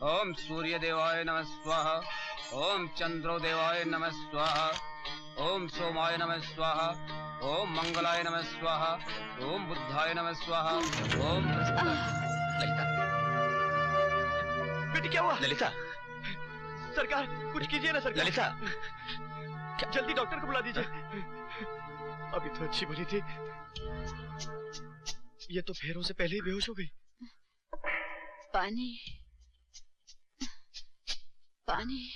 ओम सूर्य देवाय नमः स्वाहा। ओम चंद्रो देवाय नमः स्वाहा। ओम सोमाय नमः स्वाहा। ओम मंगलाय नमः स्वाहा। ओम बुद्धाय नमः स्वाहा। ओम ललिता, बेटी क्या हुआ? ललिता, सरकार कुछ कीजिए ना सरकार। ललिता, जल्दी डॉक्टर को बुला दीजिए। अभी तो अच्छी भली थी, ये तो फेरों से पहले ही बेहोश हो गई। पानी, पानी।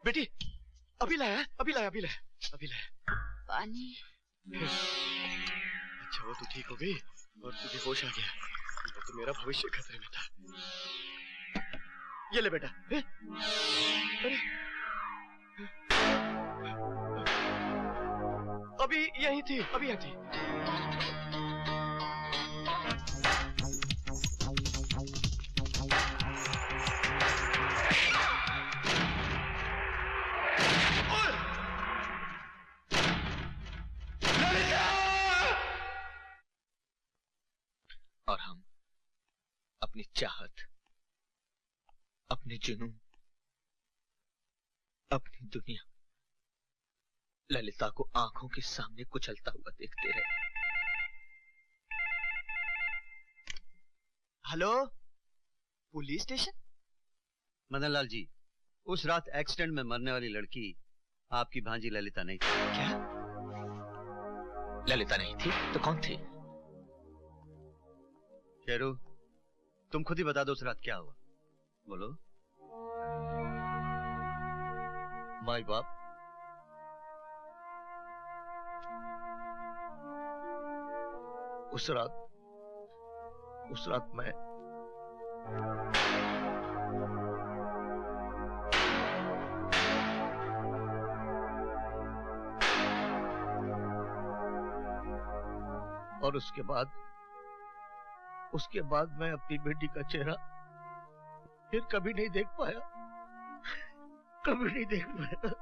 बेटी अभी लाया, अभी लाया, अभी लाया, अभी लाया पानी। अच्छा वो तो ठीक हो गई और तुझे होश आ गया, तो मेरा भविष्य खतरे में था। ये ले बेटा। अरे अभी यही थी, अभी यही थी। और हम अपनी चाहत, अपने जुनून, अपनी दुनिया ललिता को आंखों के सामने कुचलता हुआ देखते रहे। Hello, police station? Madanlal ji, उस रात एक्सीडेंट में मरने वाली लड़की आपकी भांजी ललिता नहीं थी। क्या? ललिता नहीं थी तो कौन थी? शेरू, तुम खुद ही बता दो उस रात क्या हुआ, बोलो। माई बाप, उस रात मैं और उसके बाद मैं अपनी बेटी का चेहरा फिर कभी नहीं देख पाया, कभी नहीं देख पाया।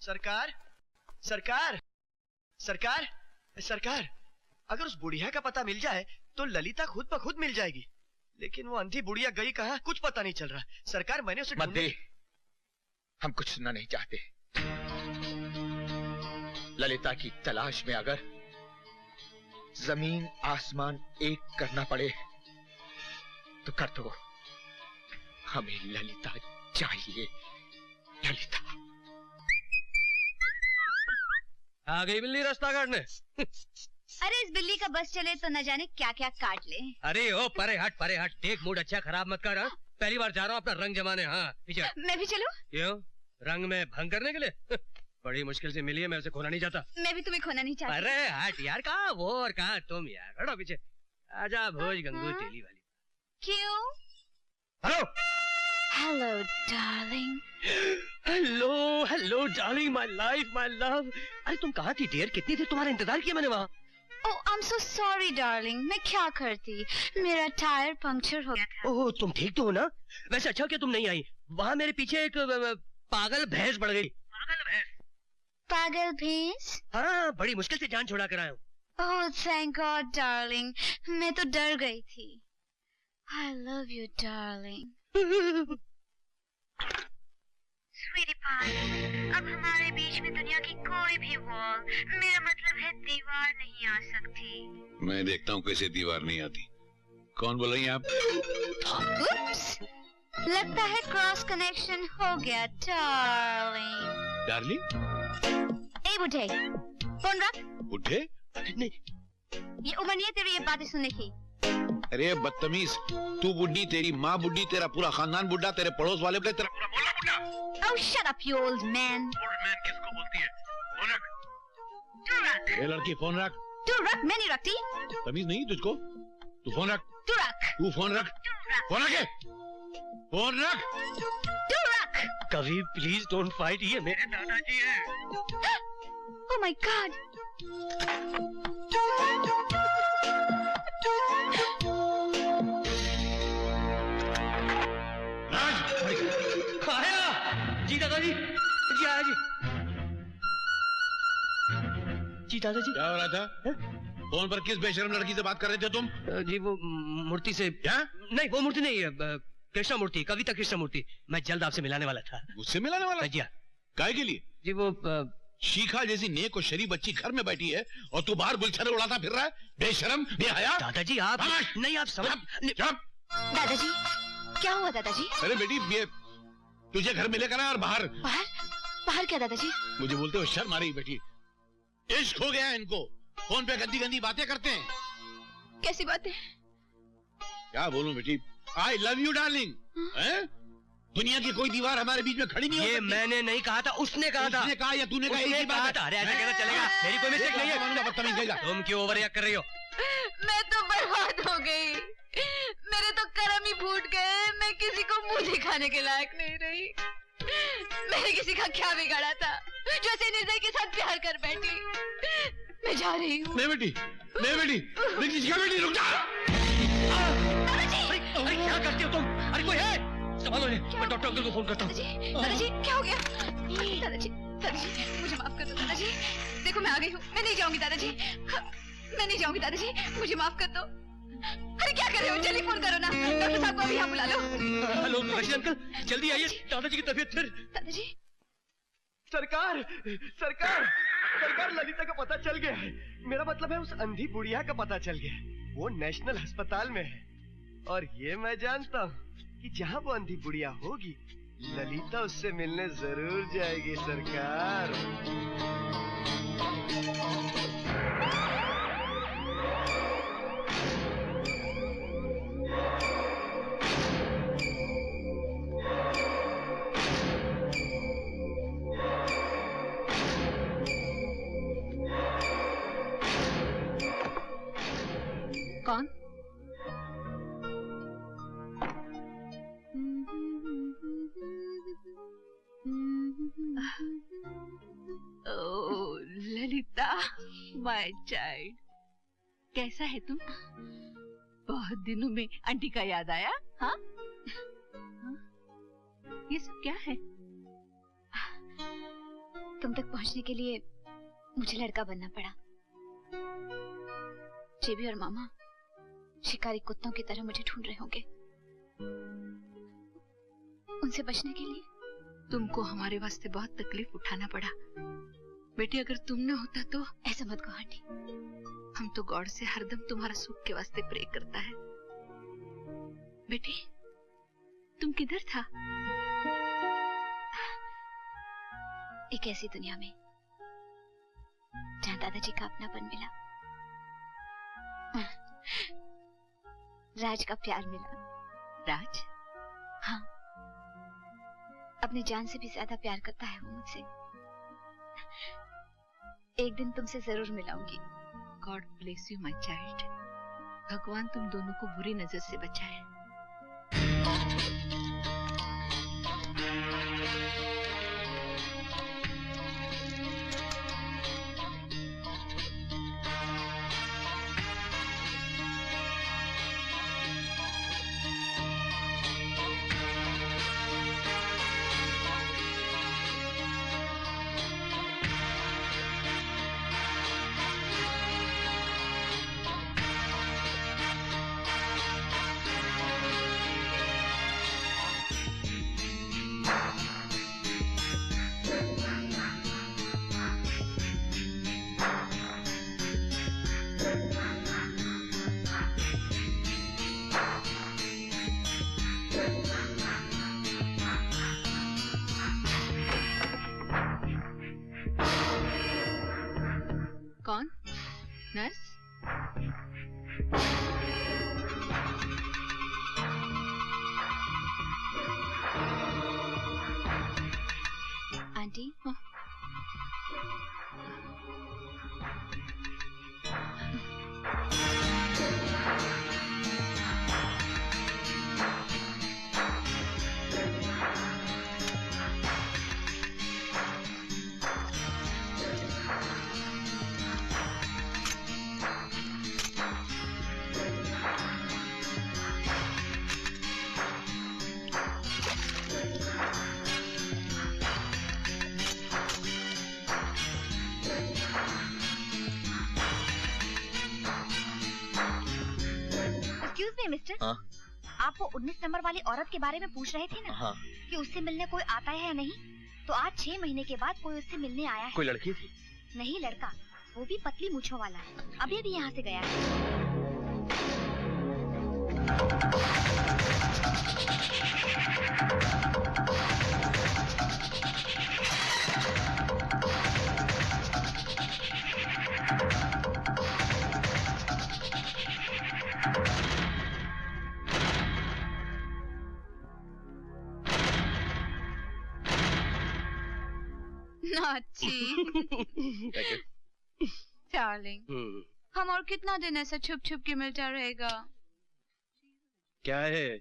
सरकार, सरकार, सरकार, सरकार, अगर उस बुढ़िया का पता मिल जाए तो ललिता खुद ब खुद मिल जाएगी, लेकिन वो अंधी बुढ़िया गई कहाँ कुछ पता नहीं चल रहा। सरकार मैंने उसे मत दे, हम कुछ सुनना नहीं चाहते। ललिता की तलाश में अगर जमीन आसमान एक करना पड़े तो कर दो, हमें ललिता चाहिए, ललिता। आ गई बिल्ली रास्ता काटने। अरे इस बिल्ली का बस चले तो न जाने क्या क्या काट ले। अरे ओ परे हट, परे हट, देख मूड अच्छा खराब मत कर। पहली बार जा रहा हूँ अपना रंग जमाने। हाँ पीछे। मैं भी चलूं? क्यों, रंग में भंग करने के लिए? बड़ी मुश्किल से मिली है, मैं उसे खोना नहीं चाहता। मैं भी तुम्हें खोना नहीं चाहती। अरे हट यार, कहाँ वो और कहाँ तुम यार, हटो पीछे। आजा भोज गंगू तेली वाली। क्यों? Hello hello darling. Hello hello darling, my life my love. अरे तुम कहाँ थी डियर, कितनी देर तुम्हारा इंतजार किया मैंने वहाँ। Oh I am so sorry darling, मैं क्या करती, मेरा टायर पंक्चर हो गया था। ओह तुम ठीक तो हो ना? वैसे अच्छा क्या तुम नहीं आई, वहाँ मेरे पीछे एक पागल भैंस पड़ गई। पागल भैंस? पागल भैंस? हाँ, बड़ी मुश्किल से जान छुड़ा कर आया हूँ। ओह थैंक गॉड डार्लिंग, मैं तो डर गई थी। I love you darling. Sweetie pie, अब हमारे बीच में दुनिया की कोई भी वॉल, मेरा मतलब है दीवार नहीं आ सकती। मैं देखता हूँ कैसे दीवार नहीं आती। कौन बोल रही हैं आप? Oops, लगता है क्रॉस कनेक्शन हो गया डार्लिंग। डार्लिंग? ए बुढ़े, फोन रख। बुढ़े? नहीं, ये उम्र नहीं है तेरी ये बातें सुनने की। अरे बदतमीज, तू बुढ़ी, तेरी माँ बुढ़ी, तेरा पूरा खानदान बुढ़ा, तेरे पड़ोस वाले बुढ़े, तेरा पूरा मोहल्ला बुढ़ा। Oh shut up you old man। Old man किसको बोलती है? फोन रख। तू रख। ए लड़की फोन रख। तू रख, मैं नहीं रखती। तमीज नहीं तुझको? तू फोन रख। तू रख। तू फोन रख। तू रख। फोन रख। फोन रख। तू रख। कभी प्लीज डोंट फाइट, ये मेरे दादाजी हैं। Oh my God. आया जी दादाजी, जी आया जी। जी दादाजी। क्या हो रहा था? फोन पर किस बेशरम लड़की से बात कर रहे थे तुम? जी वो मूर्ति से। क्या? नहीं वो मूर्ति नहीं है, कृष्णा मूर्ति, कविता कृष्णा मूर्ति। मैं जल्द आपसे मिलाने वाला था। उससे मिलाने वाला? जी हाँ। काहे के लिए? जी वो शिखा जैसी नेक और शरीफ बच्ची घर में बैठी है और तू बाहर गुलछरे उड़ाता फिर रहा है? बेशरम, बेहया। दादाजी आप नहीं, आप समझ। दादाजी क्या हुआ दादाजी? अरे बेटी ये तुझे घर में लेकर आया और बाहर बाहर बाहर क्या दादाजी? मुझे बोलते हो शर्म आ रही बेटी। इश्क हो गया इनको, फोन पे गंदी गंदी बातें करते हैं। कैसी बातें? क्या बोलूं बेटी? आई लव यू डार्लिंग। दुनिया की कोई दीवार हमारे बीच में खड़ी नहीं हो ये सकती। मैंने नहीं कहा था, उसने कहा था। उसने कहा या तूने कहा? एक ही बात है। अरे ऐसा कहना चलेगा? मेरी कोई मिस्टेक नहीं है। मानूंगा बदतमीज कहेगा। तुम क्यों ओवर रिएक्ट कर रही हो? मैं तो बर्बाद हो गई, मेरे तो कर्म ही फूट गए। मैं किसी को मुंह दिखाने के लायक नहीं रही। मैंने किसी का क्या बिगाड़ा था जो ऐसे निर्दय के साथ प्यार कर बैठी? मैं जा रही हूँ। नहीं बेटी, नहीं बेटी, बेटी रुक जा। अरे क्या करती हो तुम? अरे कोई है? संभालो इन्हें, मैं डॉक्टर अंकल को फोन करता हूँ। दादाजी क्या हो गया? दादाजी मुझे माफ कर दो दादाजी। देखो मैं आ गई हूँ, मैं नहीं जाऊंगी दादाजी, मैं नहीं जाऊंगी दादाजी, मुझे माफ कर दो। अरे क्या कर रहे हो? जल्दी फोन करो ना, डॉक्टर साहब को अभी यहाँ बुला लो। हेलो रशीद अंकल, जल्दी आइए, दादाजी की तबीयत फिर। दादाजी। सरकार सरकार सरकार, ललिता का पता चल गया है। मेरा मतलब है उस अंधी बुढ़िया का पता चल गया है। वो नेशनल अस्पताल में है और ये मैं जानता हूँ कि जहाँ वो अंधी बुढ़िया होगी ललिता उससे मिलने जरूर जाएगी। सरकार कौन? ओह ललिता, माय चाइल्ड, कैसा है तुम? बहुत दिनों में आंटी का याद आया? हाँ? ये सब क्या है? तुम तक पहुंचने के लिए मुझे लड़का बनना पड़ा। जेबी और मामा शिकारी कुत्तों की तरह मुझे ढूंढ रहे होंगे। उनसे बचने के लिए तुमको हमारे वास्ते बहुत तकलीफ उठाना पड़ा बेटी। अगर तुम न होता तो। ऐसा मत कहो आंटी। हम तो गॉड से हरदम तुम्हारा सुख के वास्ते प्रे करता है। बेटी तुम किधर था? एक ऐसी दुनिया में जहाँ दादाजी का अपनापन मिला, राज का प्यार मिला। राज? हाँ, अपनी जान से भी ज्यादा प्यार करता है वो मुझसे। एक दिन तुमसे जरूर मिलाऊंगी। God bless you my child. भगवान तुम दोनों को बुरी नजर से बचाए। कौन? नर्स? आंटी, हाँ? सुनिए मिस्टर। हाँ? आप वो 19 नंबर वाली औरत के बारे में पूछ रहे थे ना? हाँ। कि उससे मिलने कोई आता है या नहीं? तो आज 6 महीने के बाद कोई उससे मिलने आया है। कोई लड़की थी? नहीं, लड़का, वो भी पतली मूंछों वाला। अभी भी यहाँ से गया है। डार्लिंग, हम और कितना दिन ऐसा छुप छुप के मिलता रहेगा? क्या है,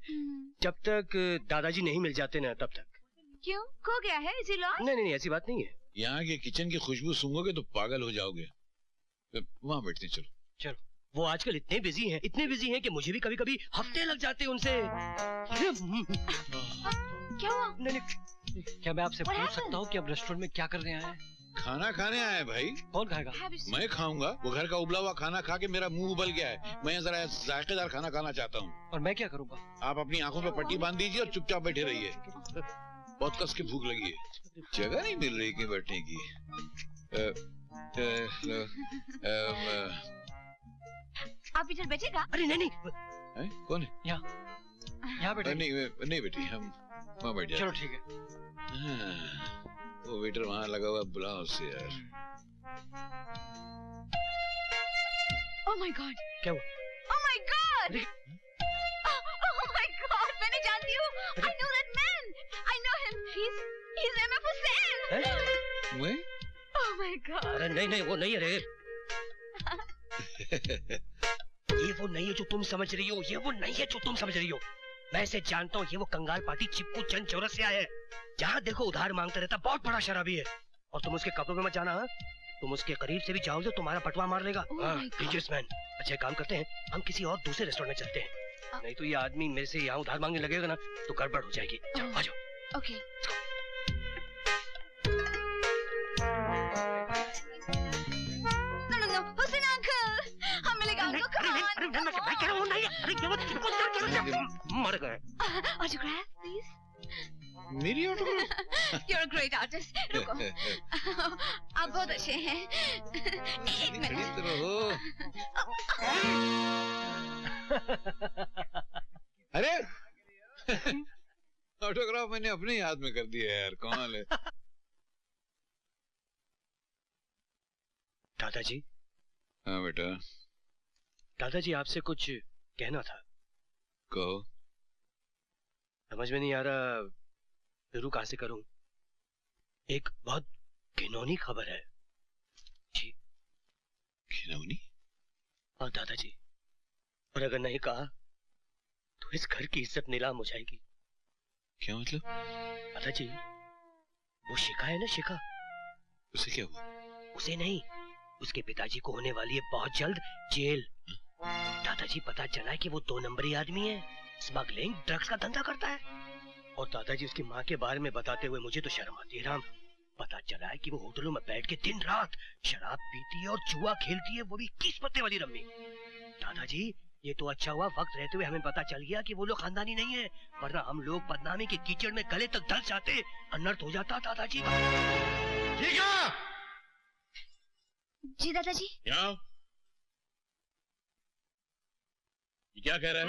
जब तक दादाजी नहीं मिल जाते ना तब तक। क्यों, खो गया है इसी लॉज? नहीं नहीं, ऐसी बात नहीं है। यहाँ के किचन की खुशबू सूंघोगे तो पागल हो जाओगे। वहाँ बैठते चलो। चलो। वो आजकल इतने बिजी हैं कि मुझे भी कभी कभी हफ्ते लग जाते हैं उनसे। क्या हुआ? नहीं, क्या मैं आपसे पूछ सकता हूँ कि अब रेस्टोरेंट में क्या करने आए हैं? खाना खाने आए भाई। कौन खाएगा? मैं खाऊंगा। वो घर का उबला हुआ खाना खा के मेरा मुंह उबल गया है। मैं जरा जायकेदार खाना खाना चाहता हूँ। और मैं क्या करूँगा? आप अपनी आंखों पे पट्टी बांध दीजिए और चुपचाप बैठे रहिए। बहुत कस की भूख लगी है। जगह नहीं मिल रही कि बैठने की। आप इधर बैठेगा? अरे नहीं। कौन है? यहाँ बैठे। नहीं बेटी, हम वहाँ बैठ जाए। चलो ठीक है। वो वेटर वहाँ लगा हुआ, बुलाओ उसे यार। Oh my God! क्या हुआ? Oh my God! Oh my God! मैंने जानती हूँ। I know that man. I know him. He's MF Hussain. मैं? Oh my God! अरे नहीं, वो नहीं है रे। ये वो नहीं है जो तुम समझ रही हो। ये वो नहीं है जो तुम समझ रही हो। मैं इसे जानता हूँ। ये वो कंगाल पार्टी चिपकू चंद चौरसिया है। जहाँ देखो उधार मांगता रहता, बहुत बड़ा शराबी है। और तुम उसके कपड़ों में मत जाना। तुम उसके करीब से भी जाओगे तो तुम्हारा पटवा मार लेगा। Dangerous man. अच्छा काम करते हैं, हम किसी और दूसरे रेस्टोरेंट में चलते हैं। नहीं तो ये आदमी मेरे से यहाँ उधार मांगने लगेगा ना तो गड़बड़ हो जाएगी। आ जाओ। Okay. No, Hussain uncle. हम मिलेगा uncle. Come on. मैं कह रहा हूँ नहीं। अरे ये मर गए। Autograph, please. मेरी autograph? You're a great artist. रुको। आप बहुत अच्छे हैं। एक मिनट। अरे ऑटोग्राफ मैंने अपने याद में कर दिया यार। कमाल है। दादाजी। हाँ बेटा। दादाजी आपसे कुछ कहना था। कहो। समझ में नहीं आ रहा शुरू कहाँ से करूं। एक बहुत घिनौनी खबर है जी। घिनौनी? हाँ दादाजी, और अगर नहीं कहा तो इस घर की इज्जत नीलाम हो जाएगी। क्या मतलब? दादाजी, वो शिखा है ना, शिखा, उसे क्या हुआ? उसे नहीं, उसके पिताजी को होने वाली है बहुत जल्द जेल। दादाजी पता चला है कि वो 2 नंबरी आदमी है, स्मगलिंग ड्रग्स का धंधा करता है। और दादाजी उसकी माँ के बारे में बताते हुए मुझे तो शर्म आती है राम। पता चला है कि वो होटलों में बैठ के दिन रात शराब पीती है और जुआ खेलती है, वो भी 21 पत्ते वाली रम्मी। दादाजी ये तो अच्छा हुआ वक्त रहते हुए हमें पता चल गया कि वो लोग खानदानी नहीं है, वरना हम लोग बदनामी के कीचड़ में गले तक दल जाते, अनर्थ हो जाता दादाजी। जी दादाजी। ये क्या कह रहा है?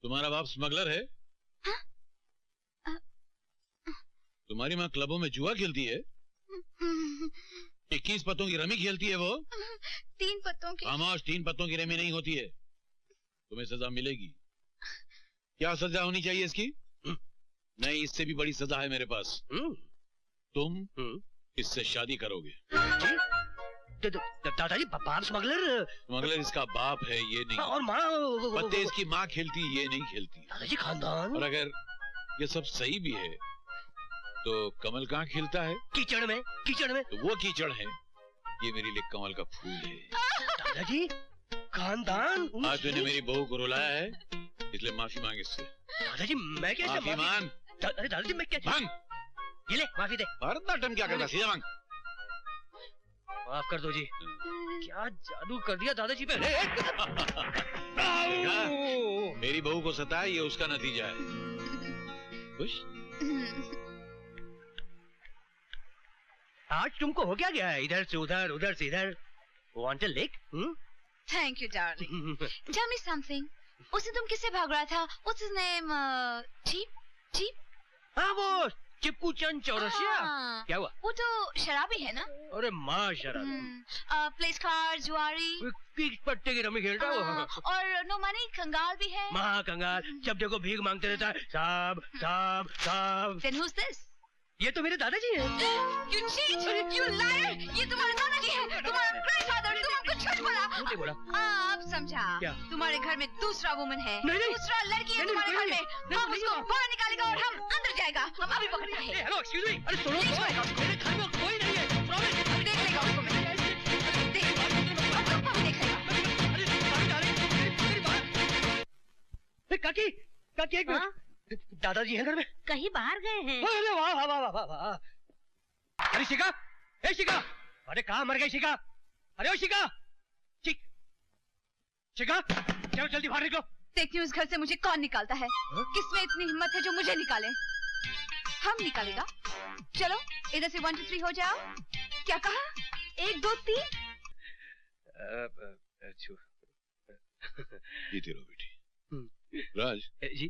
तुम्हारा बाप स्मगलर है? हाँ? तुम्हारी माँ क्लबों में जुआ खेलती है? 21 पत्तों की रमी खेलती है वो? 3 पत्तों की। खामोश, 3 पत्तों की रमी नहीं होती है। तुम्हें सजा मिलेगी। क्या सजा होनी चाहिए इसकी? नहीं, इससे भी बड़ी सजा है मेरे पास। तुम इससे शादी करोगे। दादाजी बाप स्मगलर? स्मगलर इसका बाप है, ये नहीं। और माँ? पत्ते इसकी माँ खेलती, ये नहीं खेलती। दादाजी खानदान। और अगर ये सब सही भी है तो कमल कहाँ खिलता है? कीचड़ में। कीचड़ में? तो वो कीचड़ है, ये मेरे लिए कमल का फूल है। दादाजी खानदान। आज तूने मेरी बहू को रुलाया है, इसलिए माफी मांग इससे। दादाजी मैं कैसे माफी मांग? अरे दादाजी मैं क्या मांग। ये ले माफी दे। भरतनाट्यम क्या करता, सीधा मांग। माफ कर दो जी। क्या जादू कर दिया दादाजी पे। देखा? मेरी बहू को सताया, ये उसका नतीजा है। खुश? आज तुमको हो क्या गया है? इधर से उधर, उधर से इधर। Want a lick? Thank you darling. Tell me something. उस दिन तुम किससे भाग रहा था? What's his name? Cheap? Cheap? हाँ वो चिपकू चंद चौरसिया। क्या हुआ? वो तो शराबी है ना? अरे माँ शराबी। प्लेस कार्ड, जुआरी, किस पट्टे की रमी खेलता है वो। और नो मनी कंगाल भी है। माँ कंगाल, जब देखो भीख मांगते रहता है। साहब साहब साहब। Then who's this? ये तो मेरे दादाजी हैं। You cheat! You liar! ये तुम्हारे दादाजी हैं। तुम्हारा ग्रैंडफादर। तुम हमको झूठ बोला। झूठ बोला। आप समझा? क्या? तुम्हारे घर में दूसरा वुमन है। नहीं। दूसरा लड़की है तुम्हारे घर में। हम उसको बाहर निकालेगा और हम अंदर जाएगा। हम अभी पकड़ रहे हैं। Hello excuse me. अरे सुनो, मेरे घर में कोई नहीं है। प्रॉमिस। देख लेगा उसको मैं। देख लेगा। काकी काकी एक मिनट। दादाजी हैं घर में? कहीं बाहर गए हैं। अरे वाह वाह वाह वाह वाह। अरे शिका, ए शिका, अरे कहाँ मर गई शिका? अरे ओ शिका, शिका, चलो जल्दी बाहर निकलो। देखती हूँ इस घर से मुझे कौन निकालता है। किसमें इतनी हिम्मत है जो मुझे निकाले? हम निकालेगा। चलो इधर से 1 2 3 हो जाओ। क्या कहा? 1 2 3। जीती रहो बेटी। राज जी